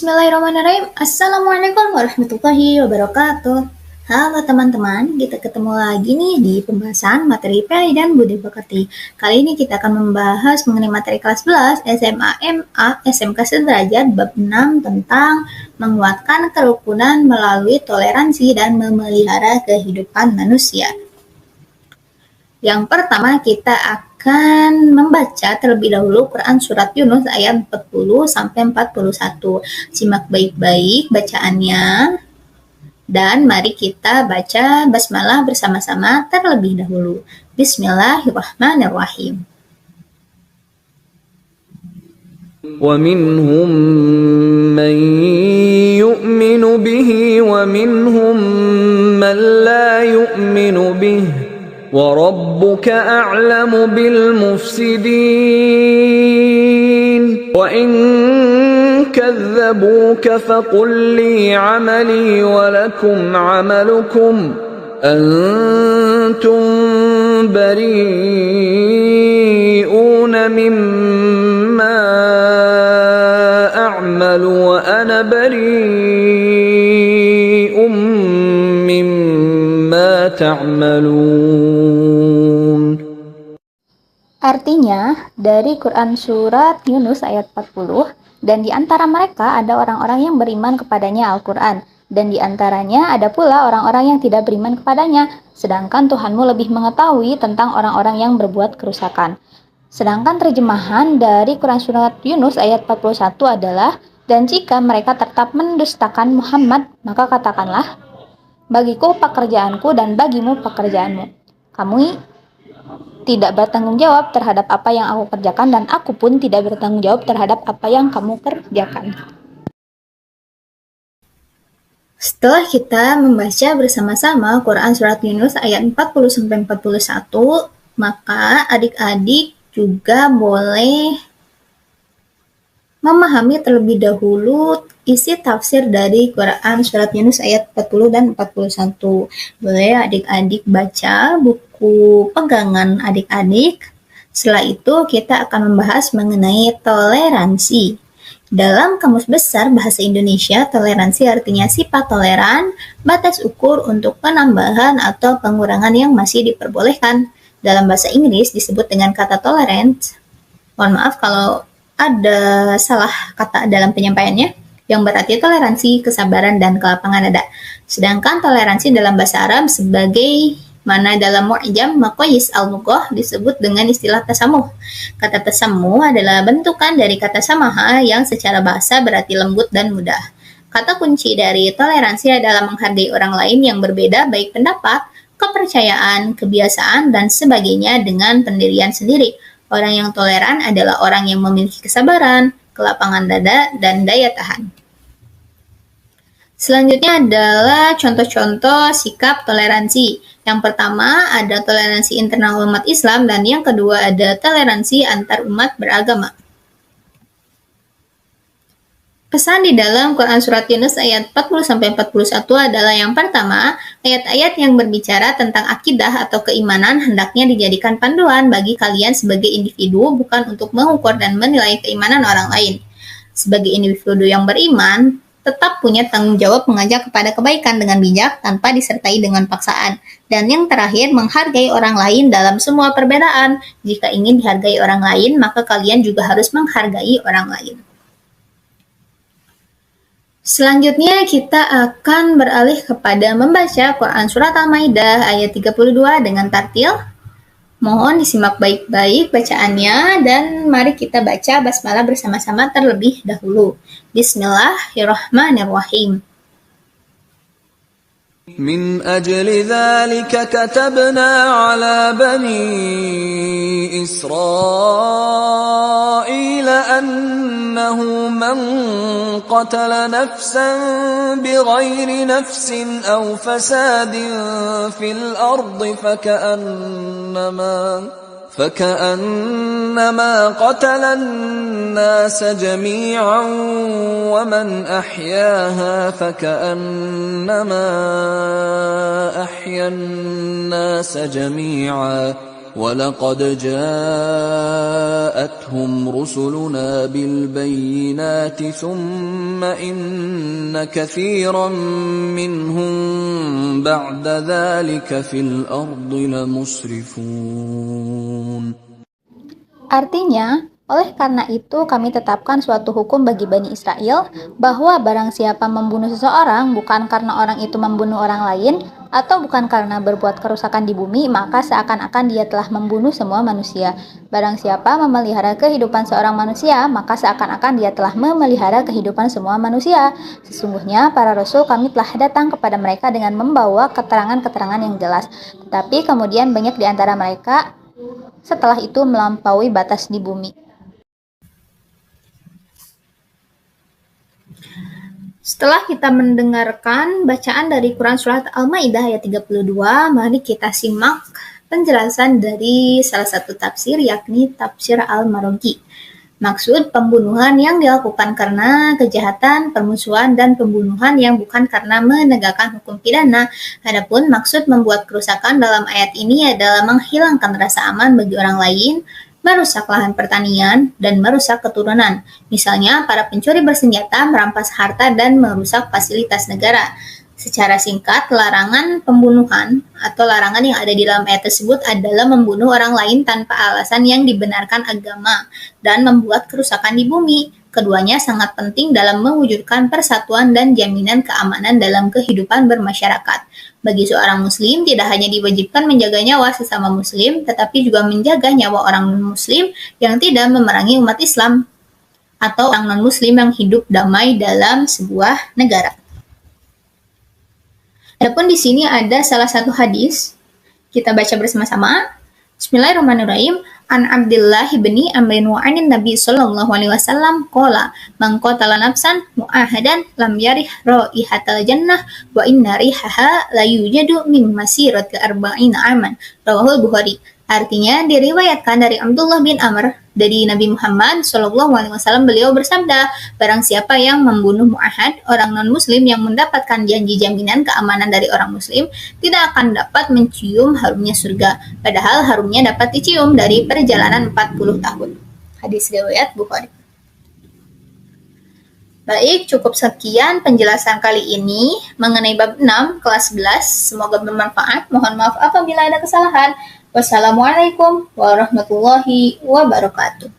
Bismillahirrahmanirrahim. Assalamualaikum warahmatullahi wabarakatuh. Halo teman-teman, kita ketemu lagi nih di pembahasan materi PI dan Budi Pekerti. Kali ini kita akan membahas mengenai materi kelas 11 SMA MA SMK Sederajat bab 6 tentang menguatkan kerukunan melalui toleransi dan memelihara kehidupan manusia. Yang pertama kita akan membaca terlebih dahulu Quran Surat Yunus ayat 40 sampai 41. Simak baik-baik bacaannya dan mari kita baca basmalah bersama-sama terlebih dahulu. Bismillahirrahmanirrahim. وَمِنْهُمْ مَنْ يُؤْمِنُ بِهِ وَمِنْهُمْ مَنْ لَا يُؤْمِنُ بِهِ وَرَبُّكَ أَعْلَمُ بِالْمُفْسِدِينَ وَإِنْ كَذَّبُوكَ فَقُلْ لِي عَمَلِي وَلَكُمْ عَمَلُكُمْ أَنْتُمْ بَرِيئُونَ مِمَّا أَعْمَلُ وَأَنَا بَرِيءٌ مِّمَّا تَعْمَلُونَ. Artinya, dari Quran Surat Yunus ayat 40, dan di antara mereka ada orang-orang yang beriman kepadanya Al-Quran, dan di antaranya ada pula orang-orang yang tidak beriman kepadanya, sedangkan Tuhanmu lebih mengetahui tentang orang-orang yang berbuat kerusakan. Sedangkan terjemahan dari Quran Surat Yunus ayat 41 adalah, dan jika mereka tetap mendustakan Muhammad, maka katakanlah, bagiku pekerjaanku dan bagimu pekerjaanmu. Kamu tidak bertanggung jawab terhadap apa yang aku kerjakan dan aku pun tidak bertanggung jawab terhadap apa yang kamu kerjakan. Setelah kita membaca bersama-sama Quran Surat Yunus ayat 40-41, maka adik-adik juga boleh memahami terlebih dahulu isi tafsir dari Quran Surat Yunus ayat 40 dan 41. Boleh adik-adik baca buku pegangan adik-adik. Setelah itu kita akan membahas mengenai toleransi. Dalam Kamus Besar Bahasa Indonesia, toleransi artinya sifat toleran, batas ukur untuk penambahan atau pengurangan yang masih diperbolehkan. Dalam bahasa Inggris disebut dengan kata tolerance. Mohon maaf kalau ada salah kata dalam penyampaiannya, yang berarti toleransi, kesabaran, dan kelapangan dada. Sedangkan toleransi dalam bahasa Arab sebagai mana dalam Mu'jam Maqayis al-Lughah disebut dengan istilah tasamuh. Kata tasamuh adalah bentukan dari kata samaha yang secara bahasa berarti lembut dan mudah. Kata kunci dari toleransi adalah menghargai orang lain yang berbeda baik pendapat, kepercayaan, kebiasaan, dan sebagainya dengan pendirian sendiri. Orang yang toleran adalah orang yang memiliki kesabaran, kelapangan dada, dan daya tahan. Selanjutnya adalah contoh-contoh sikap toleransi. Yang pertama ada toleransi internal umat Islam dan yang kedua ada toleransi antar umat beragama. Pesan di dalam Quran Surat Yunus ayat 40-41 adalah yang pertama, ayat-ayat yang berbicara tentang akidah atau keimanan hendaknya dijadikan panduan bagi kalian sebagai individu, bukan untuk mengukur dan menilai keimanan orang lain. Sebagai individu yang beriman, tetap punya tanggung jawab mengajak kepada kebaikan dengan bijak tanpa disertai dengan paksaan. Dan yang terakhir, menghargai orang lain dalam semua perbedaan. Jika ingin dihargai orang lain, maka kalian juga harus menghargai orang lain. Selanjutnya kita akan beralih kepada membaca Quran Surat Al-Maidah ayat 32 dengan tartil. Mohon disimak baik-baik bacaannya dan mari kita baca basmalah bersama-sama terlebih dahulu. Bismillahirrahmanirrahim. من أجل ذلك كتبنا على بني إسرائيل أنه من قتل نفسا بغير نفس أو فساد في الأرض فكأنما قتل الناس جميعا ومن أحياها فكأنما أحيا الناس جميعا وَلَقَدْ جَاءَتْهُمْ رُسُلُنَا بِالْبَيِّنَاتِ ثُمَّ إِنَّ كَثِيرًا مِّنْهُم بَعْدَ ذَلِكَ فِي الْأَرْضِ لَمُسْرِفُونَ. Artinya, oleh karena itu kami tetapkan suatu hukum bagi Bani Israel bahwa barang siapa membunuh seseorang bukan karena orang itu membunuh orang lain atau bukan karena berbuat kerusakan di bumi, maka seakan-akan dia telah membunuh semua manusia. Barang siapa memelihara kehidupan seorang manusia, maka seakan-akan dia telah memelihara kehidupan semua manusia. Sesungguhnya para rasul kami telah datang kepada mereka dengan membawa keterangan-keterangan yang jelas. Tetapi kemudian banyak di antara mereka setelah itu melampaui batas di bumi. Setelah kita mendengarkan bacaan dari Quran Surat Al-Ma'idah ayat 32, mari kita simak penjelasan dari salah satu tafsir, yakni tafsir Al-Maraghi. Maksud pembunuhan yang dilakukan karena kejahatan, permusuhan, dan pembunuhan yang bukan karena menegakkan hukum pidana. Adapun maksud membuat kerusakan dalam ayat ini adalah menghilangkan rasa aman bagi orang lain, merusak lahan pertanian, dan merusak keturunan. Misalnya, para pencuri bersenjata merampas harta dan merusak fasilitas negara. Secara singkat, larangan pembunuhan atau larangan yang ada di dalam ayat tersebut adalah membunuh orang lain tanpa alasan yang dibenarkan agama dan membuat kerusakan di bumi. Keduanya sangat penting dalam mewujudkan persatuan dan jaminan keamanan dalam kehidupan bermasyarakat. Bagi seorang muslim, tidak hanya diwajibkan menjaga nyawa sesama muslim, tetapi juga menjaga nyawa orang non-muslim yang tidak memerangi umat Islam atau orang non-muslim yang hidup damai dalam sebuah negara. Adapun di sini ada salah satu hadis, kita baca bersama-sama. Bismillahirrahmanirrahim. An Abdullah bin Amrin wa anin Nabi sallallahu alaihi wasallam qala man qatala nafsan mu'ahadan lam yarih raihatal jannah wa inna rihaha la yujadu min masirati arba'ina aman. Rawahul Bukhari. Artinya diriwayatkan dari Abdullah bin Amr dari Nabi Muhammad SAW, beliau bersabda, barang siapa yang membunuh mu'ahad, orang non-muslim yang mendapatkan janji jaminan keamanan dari orang muslim, tidak akan dapat mencium harumnya surga, padahal harumnya dapat dicium dari perjalanan 40 tahun. Hadis riwayat Bukhari. Baik, cukup sekian penjelasan kali ini mengenai bab 6 kelas 11. Semoga bermanfaat. Mohon maaf apabila ada kesalahan. Wassalamualaikum warahmatullahi wabarakatuh.